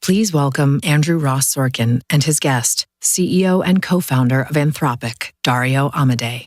Please welcome Andrew Ross Sorkin and his guest, CEO and co-founder of Anthropic, Dario Amodei.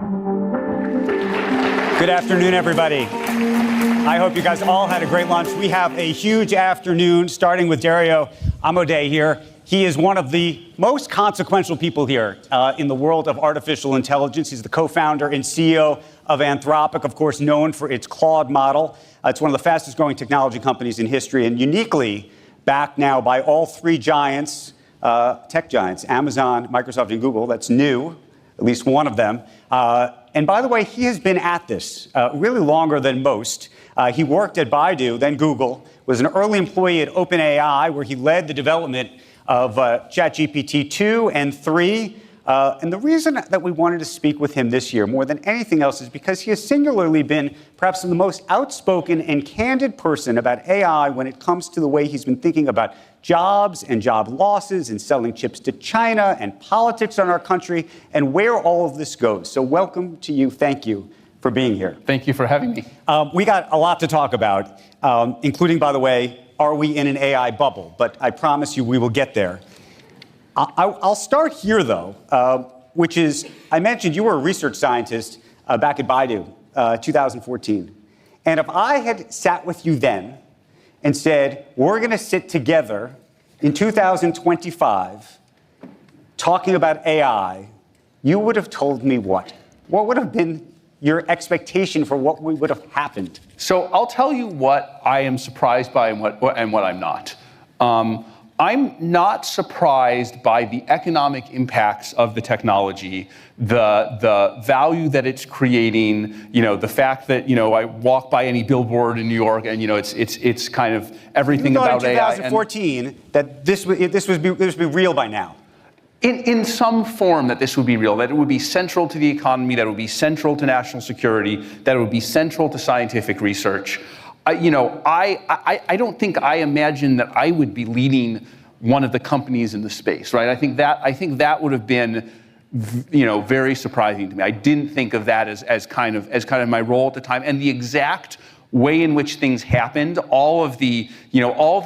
Good afternoon, everybody. I hope you guys all had a great lunch. We have a huge afternoon, starting with Dario Amodei here. He is one of the most consequential people here in the world of artificial intelligence. He's the co-founder and CEO of Anthropic, of course, known for its Claude model. It's one of the fastest growing technology companies in history and uniquely backed now by all three giants, tech giants, Amazon, Microsoft, and Google. That's new, at least one of them. And by the way, he has been at this really longer than most. He worked at Baidu, then Google, was an early employee at OpenAI, where he led the development of ChatGPT 2 and 3. And the reason that we wanted to speak with him this year, more than anything else, is because he has singularly been perhaps the most outspoken and candid person about AI when it comes to the way he's been thinking about jobs and job losses and selling chips to China and politics on our country and where all of this goes. So welcome to you. Thank you for being here. Thank you for having me. We got a lot to talk about, including, by the way, are we in an AI bubble? But I promise you we will get there. I'll start here, though, which is, I mentioned you were a research scientist back at Baidu, 2014. And if I had sat with you then and said, we're going to sit together in 2025 talking about AI, you would have told me what? What would have been your expectation for what would have happened? So I'll tell you what I am surprised by and what I'm not. I'm not surprised by the economic impacts of the technology, the value that it's creating, the fact that, I walk by any billboard in New York and, it's kind of everything about AI. You thought in 2014 that this would be real by now. In some form that this would be real, that it would be central to the economy, that it would be central to national security, that it would be central to scientific research. I don't think I imagined that I would be leading one of the companies in the space, right? I think that would have been, very surprising to me. I didn't think of that as kind of my role at the time, and the exact way in which things happened, all of the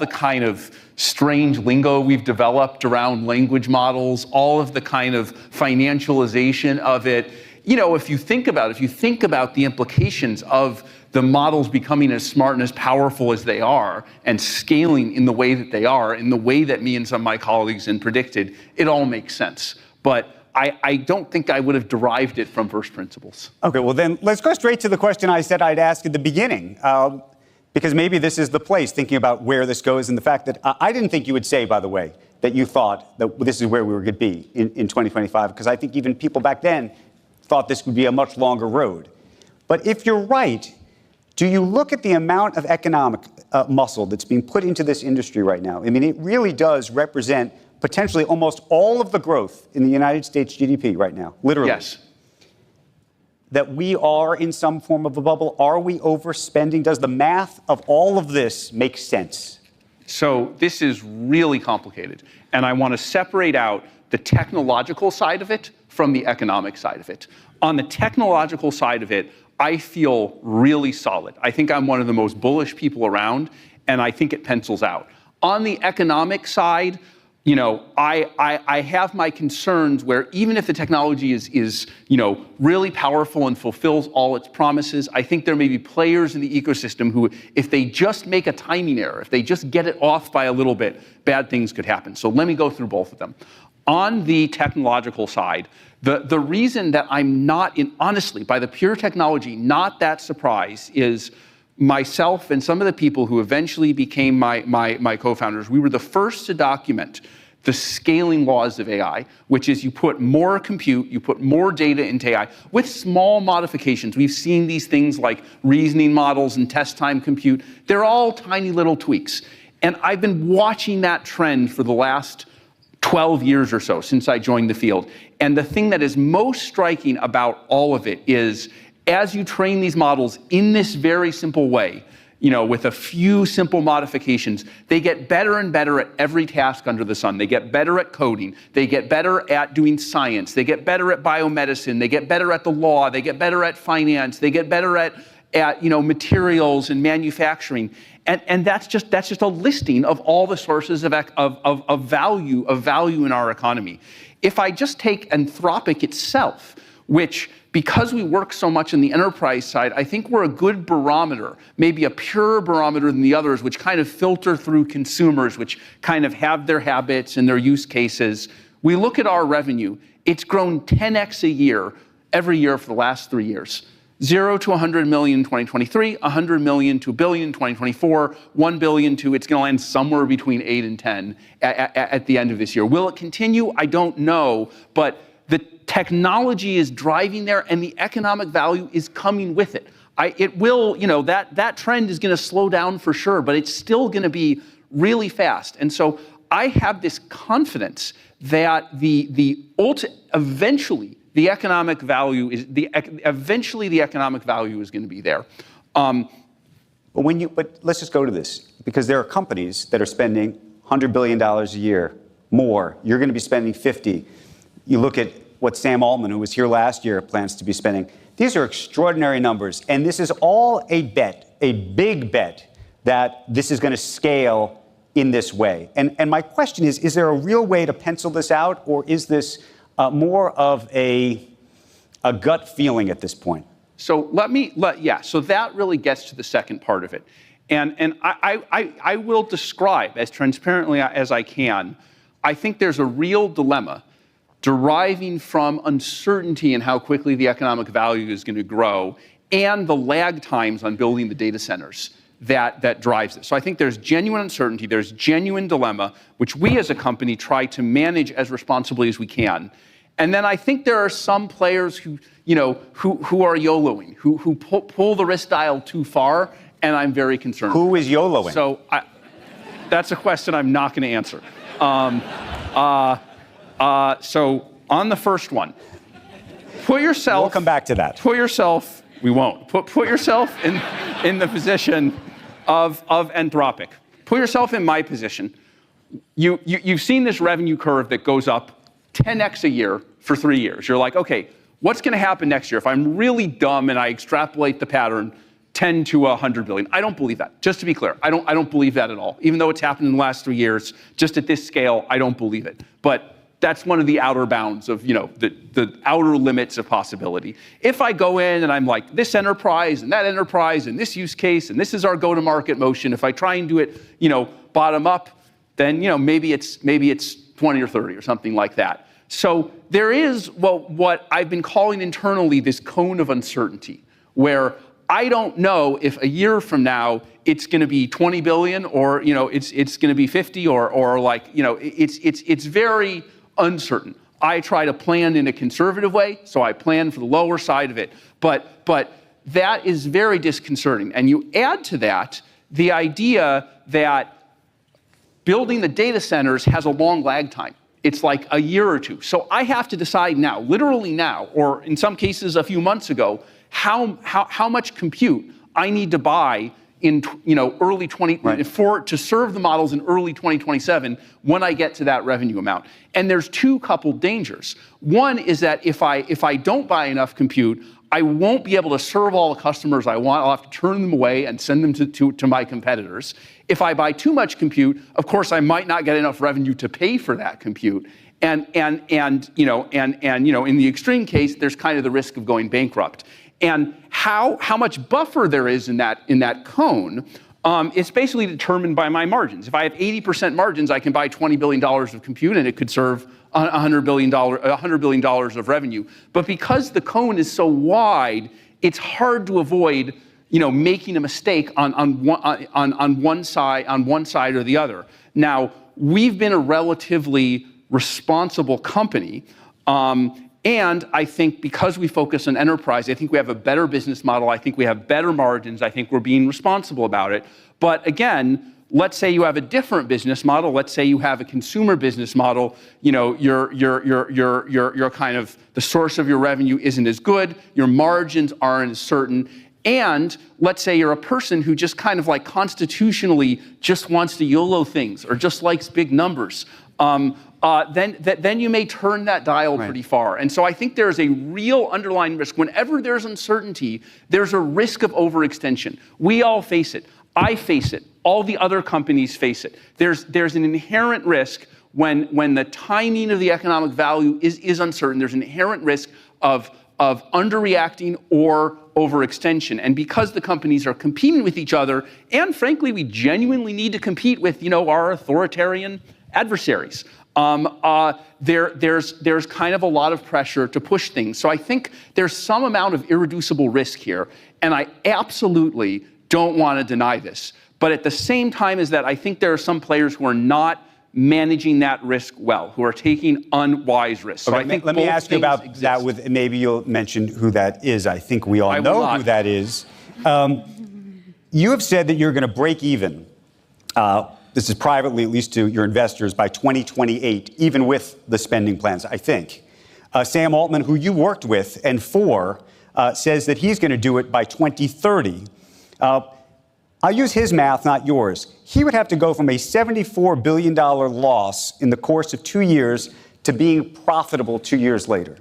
kind of strange lingo we've developed around language models, all of the kind of financialization of it. If you think about the implications of the models becoming as smart and as powerful as they are and scaling in the way that they are, in the way that me and some of my colleagues had predicted, it all makes sense. But I don't think I would have derived it from first principles. Okay, well then let's go straight to the question I said I'd ask at the beginning, because maybe this is the place, thinking about where this goes, and the fact that I didn't think you would say, by the way, that you thought that this is where we were going to be in 2025, because I think even people back then thought this would be a much longer road. But if you're right, do you look at the amount of economic muscle that's being put into this industry right now? I mean, it really does represent potentially almost all of the growth in the United States GDP right now, literally. Yes. That we are in some form of a bubble? Are we overspending? Does the math of all of this make sense? So this is really complicated, and I want to separate out the technological side of it from the economic side of it. On the technological side of it, I feel really solid. I think I'm one of the most bullish people around, and I think it pencils out. On the economic side, I have my concerns where even if the technology is really powerful and fulfills all its promises, I think there may be players in the ecosystem who, if they just make a timing error, if they just get it off by a little bit, bad things could happen. So let me go through both of them. On the technological side, the reason that I'm not, honestly, by the pure technology, not that surprised is myself and some of the people who eventually became my co-founders, we were the first to document the scaling laws of AI, which is you put more compute, you put more data into AI with small modifications. We've seen these things like reasoning models and test time compute. They're all tiny little tweaks. And I've been watching that trend for the last 12 years or so since I joined the field. And the thing that is most striking about all of it is as you train these models in this very simple way, with a few simple modifications, they get better and better at every task under the sun. They get better at coding. They get better at doing science. They get better at biomedicine. They get better at the law. They get better at finance. They get better at materials and manufacturing. And that's just a listing of all the sources of value in our economy. If I just take Anthropic itself, which, because we work so much in the enterprise side, I think we're a good barometer, maybe a purer barometer than the others, which kind of filter through consumers, which kind of have their habits and their use cases. We look at our revenue. It's grown 10x a year, every year for the last 3 years. 0 to 100 million in 2023, 100 million to a billion in 2024, 1 billion to, it's going to land somewhere between 8 and 10 at the end of this year. Will it continue? I don't know, but the technology is driving there and the economic value is coming with it. It will, that trend is going to slow down for sure, but it's still going to be really fast. And so I have this confidence that eventually the economic value is going to be there. But let's just go to this, because there are companies that are spending $100 billion a year more. You're going to be spending 50. You look at what Sam Altman, who was here last year, plans to be spending. These are extraordinary numbers, and this is all a bet, a big bet, that this is going to scale in this way. And my question is there a real way to pencil this out, or is this more of a gut feeling at this point? So so that really gets to the second part of it. And I will describe as transparently as I can. I think there's a real dilemma deriving from uncertainty in how quickly the economic value is going to grow and the lag times on building the data centers that drives it. So I think there's genuine uncertainty, there's genuine dilemma, which we as a company try to manage as responsibly as we can. And then I think there are some players who are YOLOing, who pull the risk dial too far, and I'm very concerned. Who is YOLOing? So that's a question I'm not going to answer. So on the first one, put yourself. We'll come back to that. Put yourself. We won't. Put yourself in the position of Anthropic. Put yourself in my position. You've seen this revenue curve that goes up 10x a year for 3 years. You're like, okay, what's going to happen next year if I'm really dumb and I extrapolate the pattern 10 to 100 billion? I don't believe that. Just to be clear, I don't believe that at all. Even though it's happened in the last 3 years, just at this scale, I don't believe it. But that's one of the outer bounds of, the outer limits of possibility. If I go in and I'm like, this enterprise and that enterprise and this use case and this is our go-to-market motion, if I try and do it, bottom up, then, maybe it's 20 or 30 or something like that. So there is what I've been calling internally this cone of uncertainty, where I don't know if a year from now it's going to be 20 billion or, it's going to be 50 or like, it's very uncertain. I try to plan in a conservative way, so I plan for the lower side of it. But that is very disconcerting. And you add to that the idea that building the data centers has a long lag time. It's like a year or two. So I have to decide now, literally now, or in some cases a few months ago, how much compute I need to buy in early to serve the models in early 2027 when I get to that revenue amount. And there's two coupled dangers. One is that if I don't buy enough compute, I won't be able to serve all the customers I want. I'll have to turn them away and send them to my competitors. If I buy too much compute, of course, I might not get enough revenue to pay for that compute. And in the extreme case, there's kind of the risk of going bankrupt. And how much buffer there is in that cone is basically determined by my margins. If I have 80% margins, I can buy $20 billion of compute and it could serve $100 billion of revenue. But because the cone is so wide, it's hard to avoid making a mistake on one side or the other. Now, we've been a relatively responsible company. And I think because we focus on enterprise, I think we have a better business model. I think we have better margins. I think we're being responsible about it. But again, let's say you have a different business model. Let's say you have a consumer business model. Your kind of the source of your revenue isn't as good. Your margins aren't as certain. And let's say you're a person who just kind of like constitutionally just wants to YOLO things or just likes big numbers. Then you may turn that dial pretty far. And so I think there's a real underlying risk. Whenever there's uncertainty, there's a risk of overextension. We all face it. I face it. All the other companies face it. There's an inherent risk when the timing of the economic value is uncertain. There's an inherent risk of underreacting or overextension. And because the companies are competing with each other, and frankly, we genuinely need to compete with, our authoritarian adversaries, there's kind of a lot of pressure to push things. So I think there's some amount of irreducible risk here, and I absolutely don't want to deny this. But at the same time as that, I think there are some players who are not managing that risk well, who are taking unwise risks. So okay, I think let me ask you about exist. that with, maybe you'll mention who that is. I think we all know who that is. You have said that you're going to break even. This is privately, at least to your investors, by 2028, even with the spending plans, I think. Sam Altman, who you worked with and for, says that he's going to do it by 2030. I'll use his math, not yours. He would have to go from a $74 billion loss in the course of 2 years to being profitable 2 years later.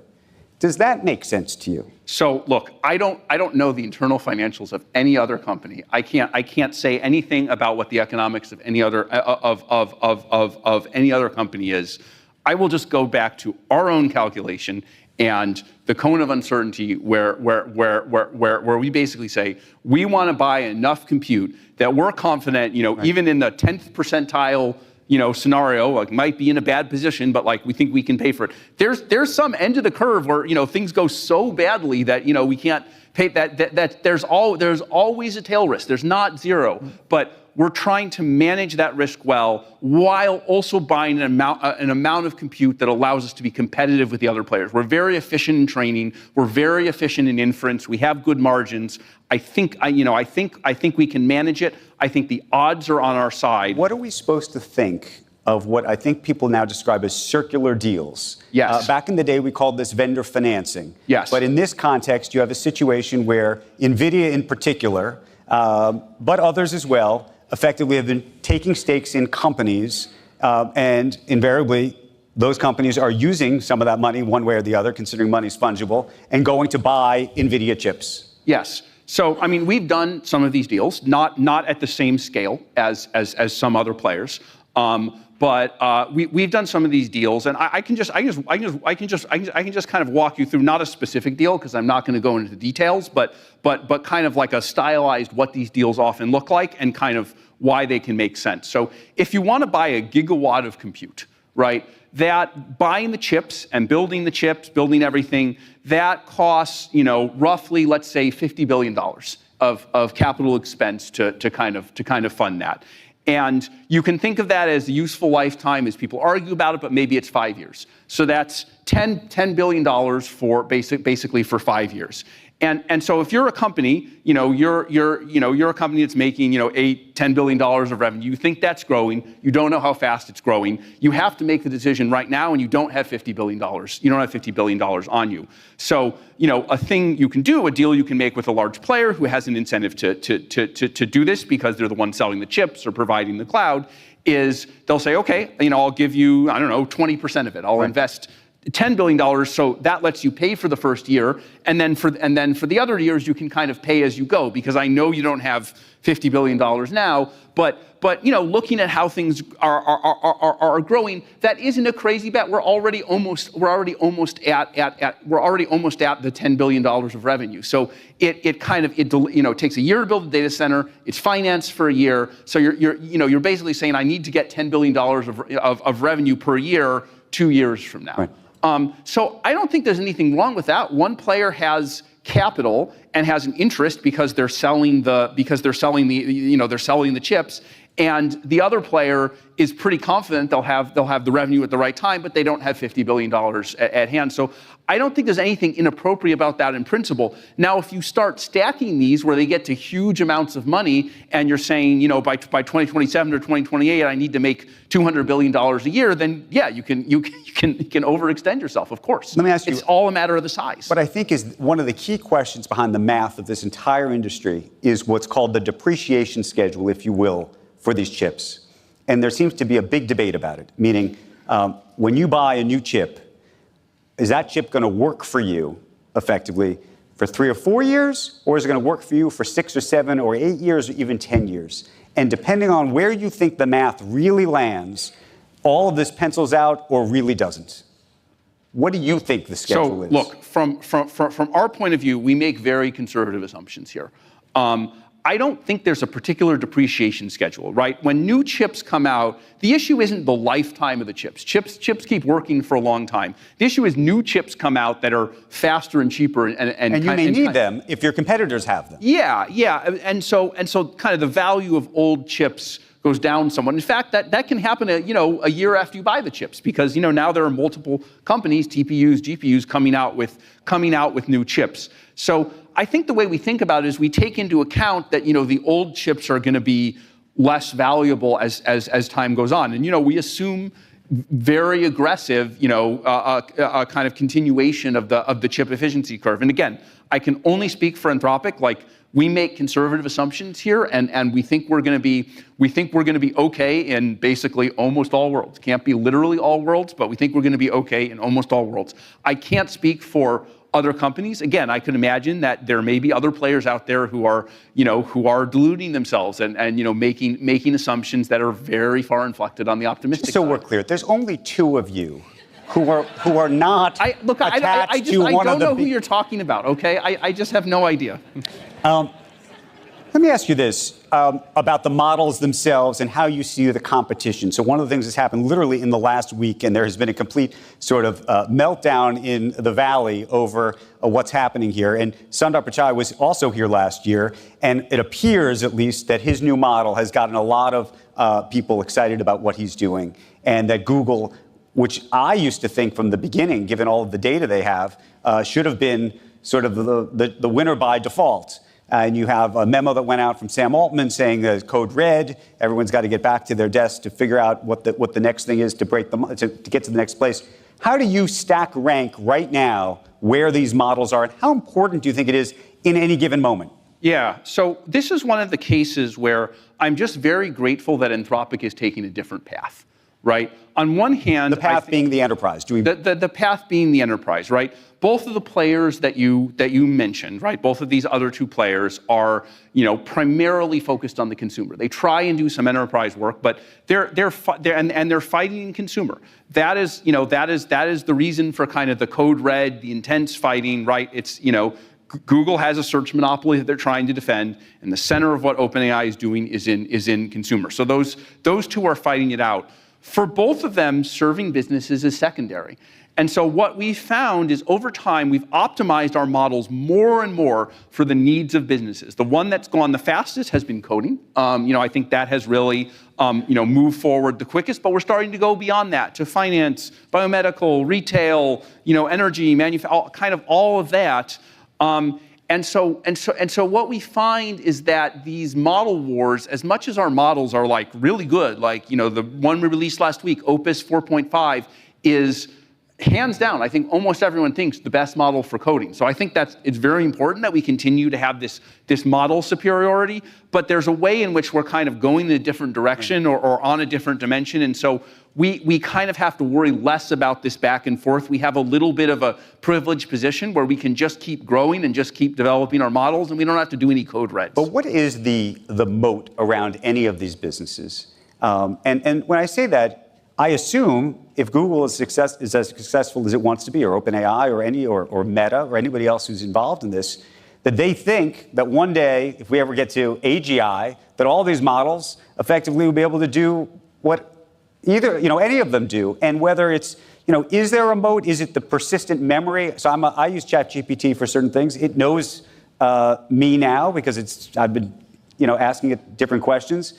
Does that make sense to you? So look, I don't know the internal financials of any other company. I can't say anything about what the economics of any other of any other company is. I will just go back to our own calculation and the cone of uncertainty where we basically say we want to buy enough compute that we're confident, right, even in the 10th percentile, scenario, like might be in a bad position, but like we think we can pay for it. There's some end of the curve where, things go so badly that, we can't pay that there's always a tail risk. There's not zero, but we're trying to manage that risk well while also buying an amount of compute that allows us to be competitive with the other players. We're very efficient in training. We're very efficient in inference. We have good margins. I think we can manage it. I think the odds are on our side. What are we supposed to think of what I think people now describe as circular deals? Yes. Back in the day, we called this vendor financing. Yes. But in this context, you have a situation where NVIDIA in particular, but others as well, effectively have been taking stakes in companies, and invariably, those companies are using some of that money one way or the other, considering money is fungible, and going to buy NVIDIA chips. Yes. So, we've done some of these deals, not at the same scale as some other players, but we've done some of these deals, and I can just kind of walk you through not a specific deal because I'm not going to go into the details, but kind of like a stylized what these deals often look like and kind of why they can make sense. So, if you want to buy a gigawatt of compute, right? That buying the chips and building the chips, building everything, that costs, roughly, let's say, $50 billion of capital expense to kind of fund that. And you can think of that as the useful lifetime as people argue about it, but maybe it's 5 years. So that's $10 billion for basically for 5 years. And so if you're a company, you're a company that's making, $8-10 billion of revenue. You think that's growing. You don't know how fast it's growing. You have to make the decision right now, and you don't have $50 billion. You don't have $50 billion on you. So, a thing you can do, a deal you can make with a large player who has an incentive to do this because they're the ones selling the chips or providing the cloud, is they'll say, okay, I'll give you, 20% of it. I'll invest $10 billion, so that lets you pay for the first year, and then for the other years you can kind of pay as you go, because I know you don't have $50 billion now, but looking at how things are growing, that isn't a crazy bet. We're already almost at the $10 billion of revenue. So it takes a year to build a data center. It's financed for a year. So you're basically saying I need to get $10 billion of revenue per year 2 years from now. Right. So I don't think there's anything wrong with that. One player has capital and has an interest because they're selling the chips, and the other player is pretty confident they'll have the revenue at the right time, but they don't have $50 billion at hand. So I don't think there's anything inappropriate about that in principle. Now, if you start stacking these where they get to huge amounts of money, and you're saying, by 2027 or 2028, I need to make $200 billion a year, then yeah, you can overextend yourself, of course. Let me ask you, it's all a matter of the size. What I think is one of the key questions behind the math of this entire industry is what's called the depreciation schedule, if you will, for these chips. And there seems to be a big debate about it, meaning when you buy a new chip, is that chip going to work for you effectively for 3 or 4 years, or is it going to work for you for 6 or 7 or 8 years or even 10 years? And depending on where you think the math really lands, all of this pencils out or really doesn't. What do you think the schedule is? So, look, from our point of view, we make very conservative assumptions here. I don't think there's a particular depreciation schedule, right? When new chips come out, the issue isn't the lifetime of the chips. Chips keep working for a long time. The issue is new chips come out that are faster and cheaper and you may need them if your competitors have them. Yeah. And so kind of the value of old chips goes down somewhat. In fact, that can happen a year after you buy the chips, because now there are multiple companies, TPUs, GPUs, coming out with new chips. So I think the way we think about it is we take into account that the old chips are going to be less valuable as time goes on, and we assume very aggressive kind of continuation of the chip efficiency curve. And again, I can only speak for Anthropic. Like, we make conservative assumptions here, and we think we're going to be okay in basically almost all worlds. Can't be literally all worlds, but we think we're going to be okay in almost all worlds. I can't speak for other companies. Again, I could imagine that there may be other players out there who are deluding themselves and making assumptions that are very far inflected on the optimistic side. So we're clear. There's only 2 of you who are not attached to one of the. I don't know who you're talking about. Okay, I just have no idea. Let me ask you this about the models themselves and how you see the competition. So one of the things that's happened literally in the last week, and there has been a complete sort of meltdown in the Valley over what's happening here. And Sundar Pichai was also here last year, and it appears at least that his new model has gotten a lot of people excited about what he's doing, and that Google, which I used to think from the beginning, given all of the data they have, should have been sort of the winner by default. And you have a memo that went out from Sam Altman saying that code red. Everyone's got to get back to their desks to figure out what the next thing is to get to the next place. How do you stack rank right now where these models are, and how important do you think it is in any given moment? Yeah, so this is one of the cases where I'm just very grateful that Anthropic is taking a different path, right? On one hand, the path being the enterprise. The path being the enterprise, right? Both of the players that you mentioned, right? Both of these other 2 players are, primarily focused on the consumer. They try and do some enterprise work, but they're fighting in consumer. That is the reason for kind of the code red, the intense fighting, right? It's Google has a search monopoly that they're trying to defend, and the center of what OpenAI is doing is in consumer. So those 2 are fighting it out. For both of them, serving businesses is secondary. And so what we found is over time, we've optimized our models more and more for the needs of businesses. The one that's gone the fastest has been coding. I think that has really moved forward the quickest, but we're starting to go beyond that to finance, biomedical, retail, energy, manufacturing, kind of all of that. And so what we find is that these model wars, as much as our models are like really good, like, the one we released last week, Opus 4.5, is hands down, I think almost everyone thinks the best model for coding. So I think it's very important that we continue to have this model superiority, but there's a way in which we're kind of going in a different direction or on a different dimension. And so we kind of have to worry less about this back and forth. We have a little bit of a privileged position where we can just keep growing and just keep developing our models, and we don't have to do any code reds. But what is the moat around any of these businesses? And when I say that, I assume if Google is as successful as it wants to be, or OpenAI, or Meta, or anybody else who's involved in this, that they think that one day, if we ever get to AGI, that all these models effectively will be able to do what either any of them do, and whether it's is there a moat? Is it the persistent memory? So I use ChatGPT for certain things. It knows me now because I've been asking it different questions.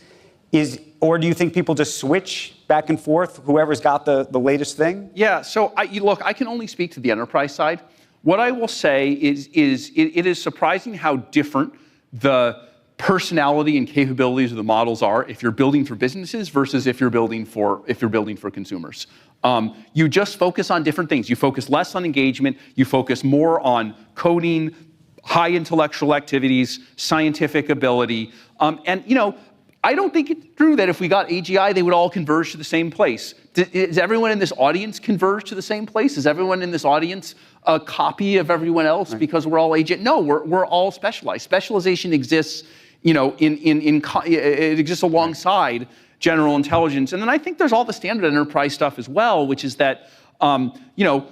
Or do you think people just switch back and forth, whoever's got the latest thing? Yeah, so I can only speak to the enterprise side. What I will say is it is surprising how different the personality and capabilities of the models are if you're building for businesses versus if you're building for consumers. You just focus on different things. You focus less on engagement. You focus more on coding, high intellectual activities, scientific ability, and I don't think it's true that if we got AGI, they would all converge to the same place. Is everyone in this audience converge to the same place? Is everyone in this audience a copy of everyone else because we're all AGI? No, we're all specialized. Specialization exists, it exists alongside general intelligence. And then I think there's all the standard enterprise stuff as well, which is that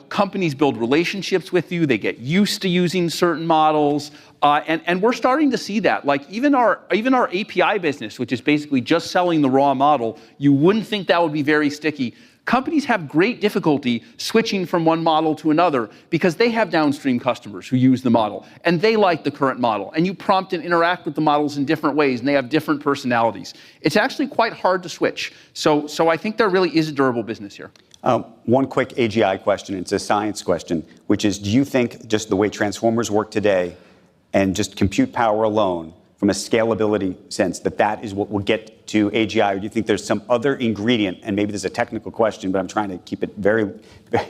companies build relationships with you. They get used to using certain models, and we're starting to see that. Like even our API business, which is basically just selling the raw model, you wouldn't think that would be very sticky. Companies have great difficulty switching from one model to another because they have downstream customers who use the model, and they like the current model. And you prompt and interact with the models in different ways, and they have different personalities. It's actually quite hard to switch. So I think there really is a durable business here. One quick AGI question, it's a science question, which is, do you think just the way transformers work today and just compute power alone, from a scalability sense, that is what will get to AGI? Or do you think there's some other ingredient, and maybe this is a technical question, but I'm trying to keep it very,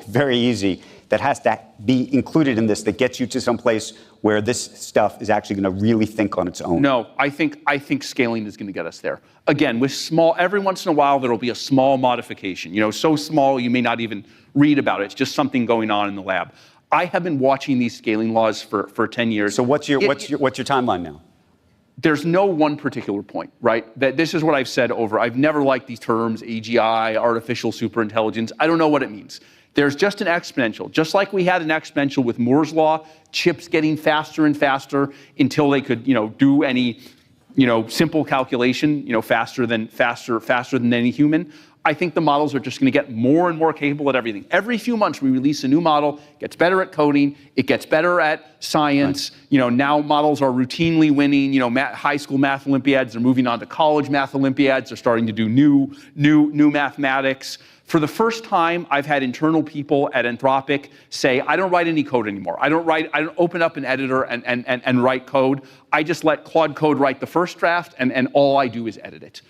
very easy, that has to be included in this, that gets you to some place where this stuff is actually going to really think on its own? No, I think scaling is going to get us there. Again, with small, every once in a while, there will be a small modification, so small you may not even read about it. It's just something going on in the lab. I have been watching these scaling laws for 10 years. So what's your timeline now? There's no one particular point, right? That this is what I've said over. I've never liked these terms, AGI, artificial superintelligence. I don't know what it means. There's just an exponential. Just like we had an exponential with Moore's law, chips getting faster and faster until they could, do any, simple calculation, faster than any human. I think the models are just going to get more and more capable at everything. Every few months, we release a new model, gets better at coding, it gets better at science. Right. Now models are routinely winning, high school math Olympiads. They're moving on to college math Olympiads. They're starting to do new mathematics. For the first time, I've had internal people at Anthropic say, I don't write any code anymore. I don't open up an editor and write code. I just let Claude Code write the first draft, and all I do is edit it.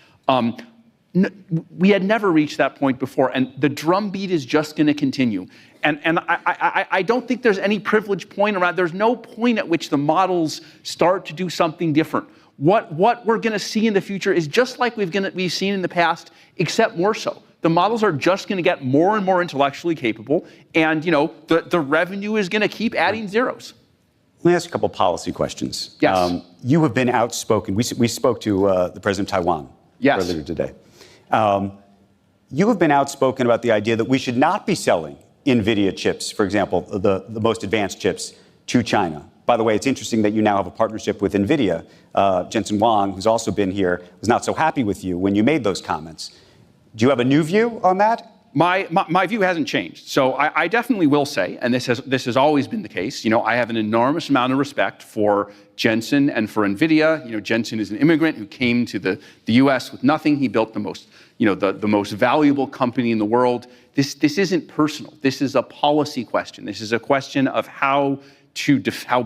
We had never reached that point before, and the drumbeat is just going to continue. And I don't think there's any privileged point around. There's no point at which the models start to do something different. What we're going to see in the future is just like we've seen in the past, except more so. The models are just going to get more and more intellectually capable, and the revenue is going to keep adding zeros. Let me ask you a couple policy questions. Yes. You have been outspoken. We spoke to the president of Taiwan earlier today. You have been outspoken about the idea that we should not be selling NVIDIA chips, for example, the most advanced chips, to China. By the way, it's interesting that you now have a partnership with NVIDIA. Jensen Huang, who's also been here, was not so happy with you when you made those comments. Do you have a new view on that? My view hasn't changed. So I definitely will say, and this has always been the case, I have an enormous amount of respect for Jensen and for NVIDIA. Jensen is an immigrant who came to the US with nothing. He built the most valuable company in the world. This isn't personal. This is a policy question. This is a question of how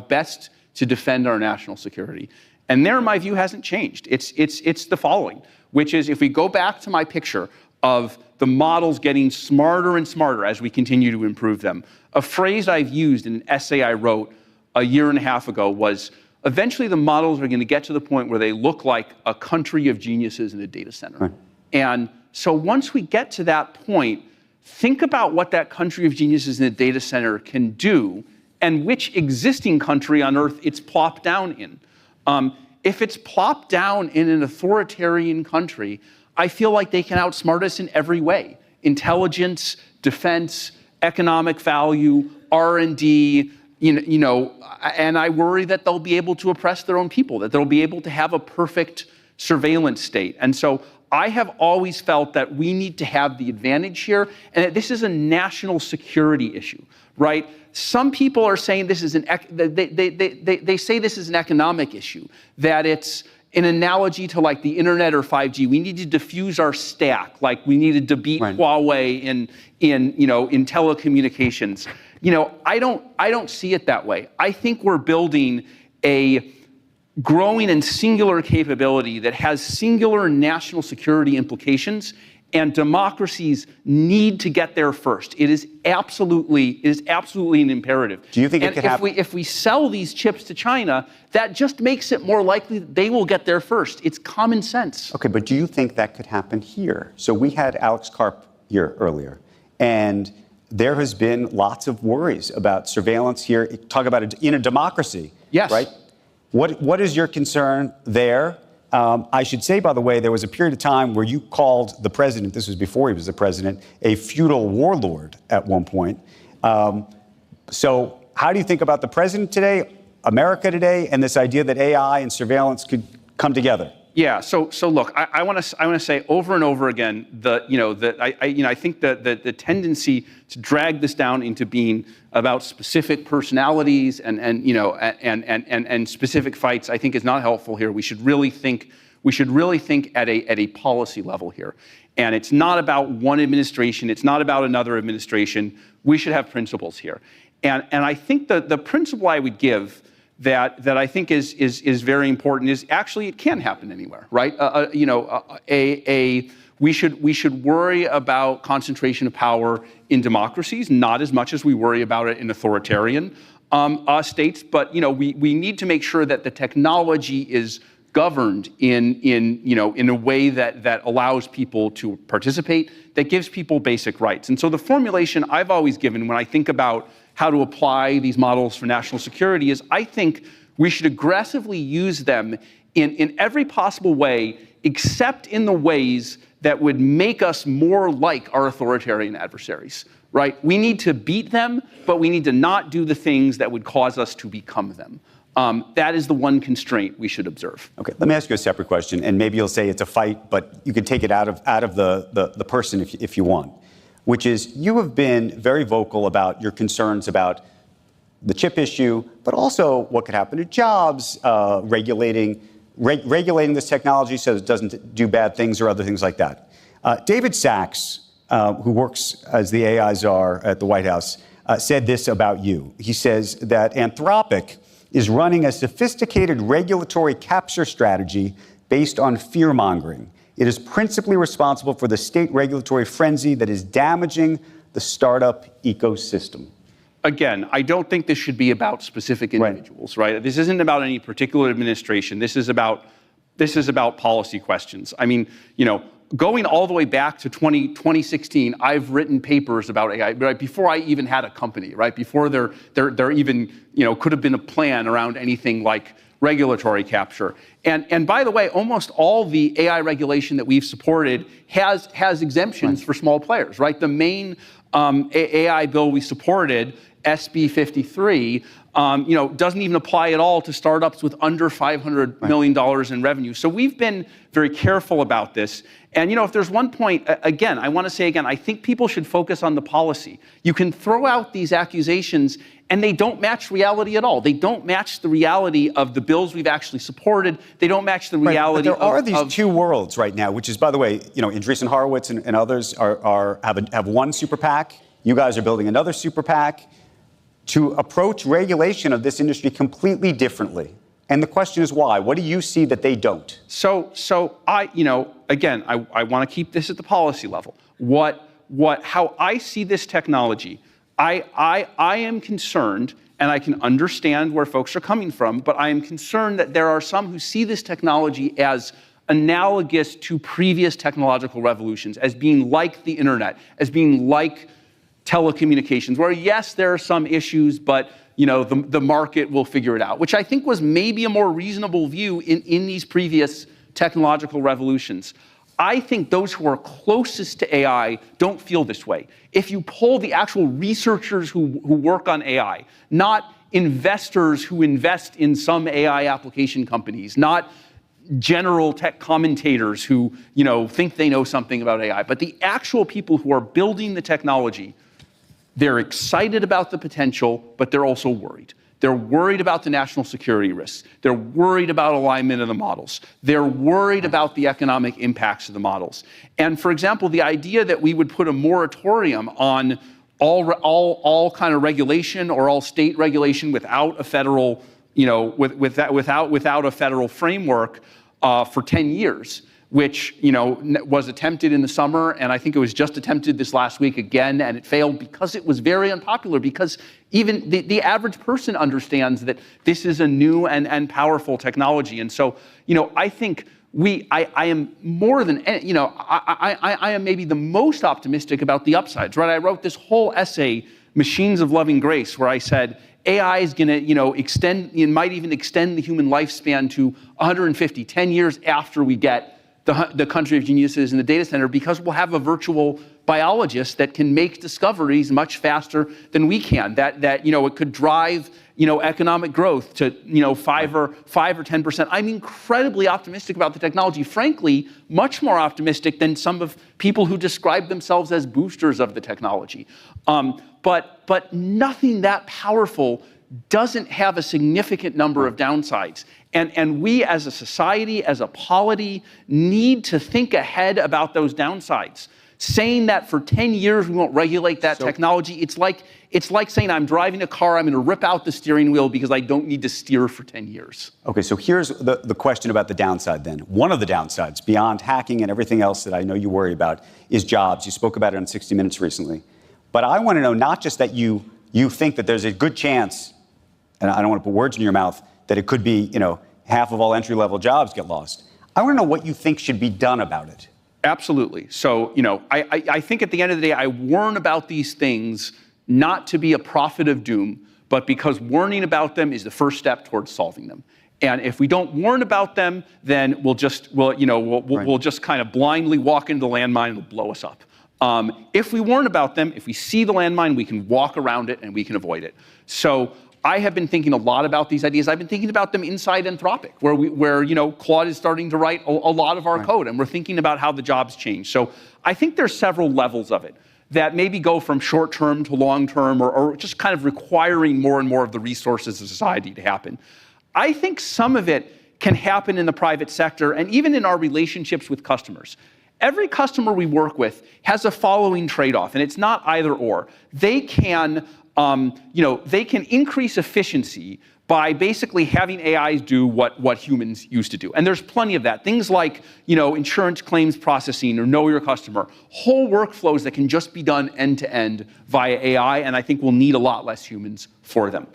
best to defend our national security. And there, my view hasn't changed. It's the following, which is, if we go back to my picture of the models getting smarter and smarter as we continue to improve them, a phrase I've used in an essay I wrote a year and a half ago was, eventually the models are going to get to the point where they look like a country of geniuses in a data center. Right. And so once we get to that point, think about what that country of geniuses in a data center can do and which existing country on Earth it's plopped down in. If it's plopped down in an authoritarian country, I feel like they can outsmart us in every way. Intelligence, defense, economic value, R&D, and I worry that they'll be able to oppress their own people, that they'll be able to have a perfect surveillance state. And so I have always felt that we need to have the advantage here, and that this is a national security issue, right? Some people are saying this is they say this is an economic issue, that it's an analogy to like the internet or 5G. We need to diffuse our stack, like we needed to beat Huawei in telecommunications. I don't see it that way. I think we're building a growing and singular capability that has singular national security implications, And democracies need to get there first. It is absolutely an imperative. Do you think it could happen? If we sell these chips to China, that just makes it more likely that they will get there first. It's common sense. Okay, but do you think that could happen here? So we had Alex Karp here earlier, and there has been lots of worries about surveillance here. Talk about it in a democracy. Yes. Right? What is your concern there? I should say, by the way, there was a period of time where you called the president, this was before he was the president, a feudal warlord at one point. So how do you think about the president today, America today, and this idea that AI and surveillance could come together? Yeah. So look, I want to say over and over again I think the tendency to drag this down into being about specific personalities and specific fights, I think, is not helpful here. We should really think at a policy level here, and it's not about one administration. It's not about another administration. We should have principles here, and I think the principle I would give that I think is very important is actually it can happen anywhere, right? We should worry about concentration of power in democracies, not as much as we worry about it in authoritarian states. But we need to make sure that the technology is governed in a way that allows people to participate, that gives people basic rights. And so the formulation I've always given when I think about how to apply these models for national security is I think we should aggressively use them in every possible way, except in the ways that would make us more like our authoritarian adversaries, right? We need to beat them, but we need to not do the things that would cause us to become them. That is the one constraint we should observe. Okay, let me ask you a separate question, and maybe you'll say it's a fight, but you can take it out of the person if you want, which is you have been very vocal about your concerns about the chip issue, but also what could happen to jobs, regulating this technology so it doesn't do bad things or other things like that. David Sachs, who works as the AI czar at the White House, said this about you. He says that Anthropic is running a sophisticated regulatory capture strategy based on fear-mongering. It is principally responsible for the state regulatory frenzy that is damaging the startup ecosystem. Again, I don't think this should be about specific individuals, right? This isn't about any particular administration. This is about policy questions. I mean, going all the way back to 2016, I've written papers about AI, right, before I even had a company, right? Before there even, could have been a plan around anything like regulatory capture. And by the way, almost all the AI regulation that we've supported has exemptions for small players, right? The main AI bill we supported, SB 53, doesn't even apply at all to startups with under $500 million in revenue. So we've been very careful about this. And, if there's one point, again, I want to say again, I think people should focus on the policy. You can throw out these accusations and they don't match reality at all. They don't match the reality of the bills we've actually supported. They don't match the reality but there are these two worlds right now, which is, by the way, Andreessen Horowitz and others have one super PAC. You guys are building another super PAC to approach regulation of this industry completely differently. And the question is why? What do you see that they don't? So I want to keep this at the policy level. How I see this technology, I am concerned, and I can understand where folks are coming from, but I am concerned that there are some who see this technology as analogous to previous technological revolutions, as being like the internet, as being like telecommunications, where yes, there are some issues, but the market will figure it out, which I think was maybe a more reasonable view in these previous technological revolutions. I think those who are closest to AI don't feel this way. If you poll the actual researchers who work on AI, not investors who invest in some AI application companies, not general tech commentators who think they know something about AI, but the actual people who are building the technology, they're excited about the potential, but they're also worried. They're worried about the national security risks. They're worried about alignment of the models. They're worried about the economic impacts of the models. And for example, the idea that we would put a moratorium on all kind of regulation or all state regulation without a federal, without a federal framework for 10 years. which was attempted in the summer, and I think it was just attempted this last week again, and it failed because it was very unpopular, because even the average person understands that this is a new and powerful technology. And so, I think I am more than, I am maybe the most optimistic about the upsides, right? I wrote this whole essay, Machines of Loving Grace, where I said, AI is going to, extend, it might even extend the human lifespan to 150, 10 years after we get the country of geniuses in the data center, because we'll have a virtual biologist that can make discoveries much faster than we can. That it could drive economic growth to 5 or 10%. I'm incredibly optimistic about the technology. Frankly, much more optimistic than some of people who describe themselves as boosters of the technology. But nothing that powerful doesn't have a significant number of downsides. And we as a society, as a polity, need to think ahead about those downsides. Saying that for 10 years we won't regulate that technology, it's like saying I'm driving a car, I'm going to rip out the steering wheel because I don't need to steer for 10 years. Okay, so here's the question about the downside then. One of the downsides, beyond hacking and everything else that I know you worry about, is jobs. You spoke about it on 60 Minutes recently. But I want to know not just that you think that there's a good chance, and I don't want to put words in your mouth, that it could be, half of all entry-level jobs get lost. I want to know what you think should be done about it. Absolutely. So, I think at the end of the day, I warn about these things not to be a prophet of doom, but because warning about them is the first step towards solving them. And if we don't warn about them, then we'll just kind of blindly walk into the landmine and it'll blow us up. If we warn about them, if we see the landmine, we can walk around it and we can avoid it. So I have been thinking a lot about these ideas. I've been thinking about them inside Anthropic, where Claude is starting to write a lot of our code, and we're thinking about how the jobs change. So I think there's several levels of it that maybe go from short-term to long-term, or just kind of requiring more and more of the resources of society to happen. I think some of it can happen in the private sector and even in our relationships with customers. Every customer we work with has a following trade-off, and it's not either or. They can increase efficiency by basically having AIs do what humans used to do. And there's plenty of that. Things like, insurance claims processing or know your customer, whole workflows that can just be done end-to-end via AI, and I think we'll need a lot less humans for them.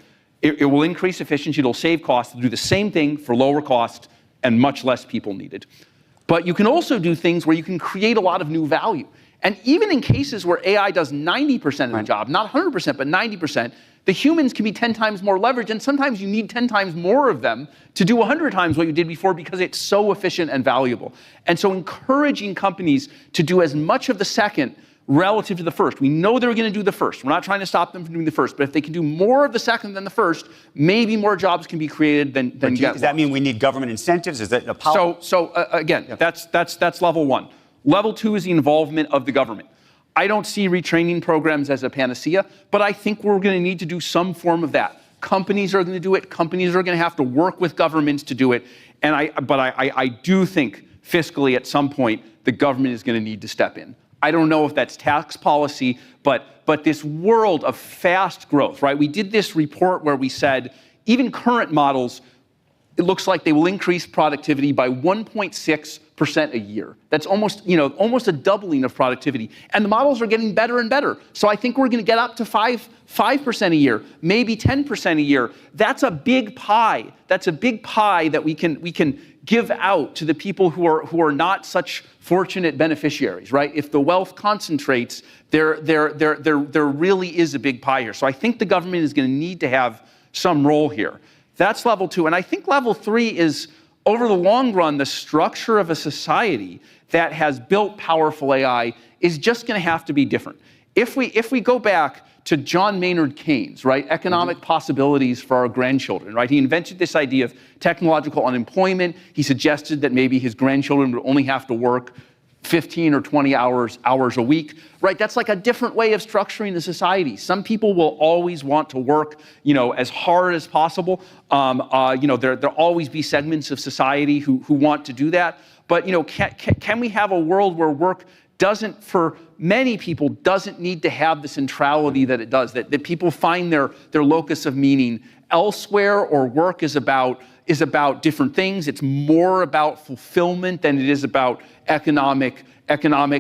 It will increase efficiency, it'll save costs, it'll do the same thing for lower cost and much less people needed. But you can also do things where you can create a lot of new value. And even in cases where AI does 90% of the job, not 100%, but 90%, the humans can be 10 times more leveraged, and sometimes you need 10 times more of them to do 100 times what you did before because it's so efficient and valuable. And so encouraging companies to do as much of the second relative to the first. We know they're going to do the first. We're not trying to stop them from doing the first, but if they can do more of the second than the first, maybe more jobs can be created than get Does that mean we need government incentives? Is that a policy? Again, that's level one. Level two is the involvement of the government. I don't see retraining programs as a panacea, but I think we're going to need to do some form of that. Companies are going to do it. Companies are going to have to work with governments to do it. But I do think fiscally at some point the government is going to need to step in. I don't know if that's tax policy, but this world of fast growth, right? We did this report where we said even current models, it looks like they will increase productivity by 1.6% a year. That's almost a doubling of productivity. And the models are getting better and better. So I think we're going to get up to 5% a year, maybe 10% a year. That's a big pie. That's a big pie that we can give out to the people who are not such fortunate beneficiaries, right? If the wealth concentrates, there really is a big pie here. So I think the government is going to need to have some role here. That's level two. And I think level three is, over the long run, the structure of a society that has built powerful AI is just going to have to be different. If we go back to John Maynard Keynes, right, economic possibilities for our grandchildren, right? He invented this idea of technological unemployment. He suggested that maybe his grandchildren would only have to work 15 or 20 hours a week, right? That's like a different way of structuring the society. Some people will always want to work, as hard as possible. There'll always be segments of society who want to do that. But, can we have a world where work doesn't, for many people, doesn't need to have the centrality that it does, that people find their locus of meaning elsewhere, or work is about, is about different things. It's more about fulfillment than it is about economic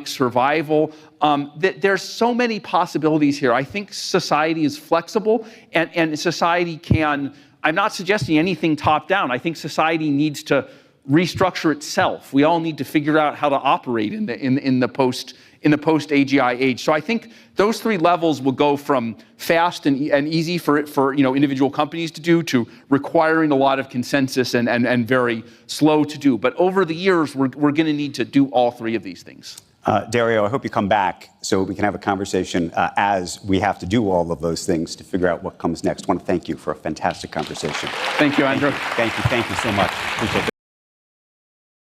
survival. There's so many possibilities here. I think society is flexible, and society can, I'm not suggesting anything top down. I think society needs to restructure itself. We all need to figure out how to operate in the post AGI age. So I think those three levels will go from fast and easy for individual companies to do, to requiring a lot of consensus and very slow to do. But over the years, we're going to need to do all three of these things. Dario, I hope you come back so we can have a conversation as we have to do all of those things to figure out what comes next. I want to thank you for a fantastic conversation. Thank you, Andrew. Thank you so much. Appreciate it.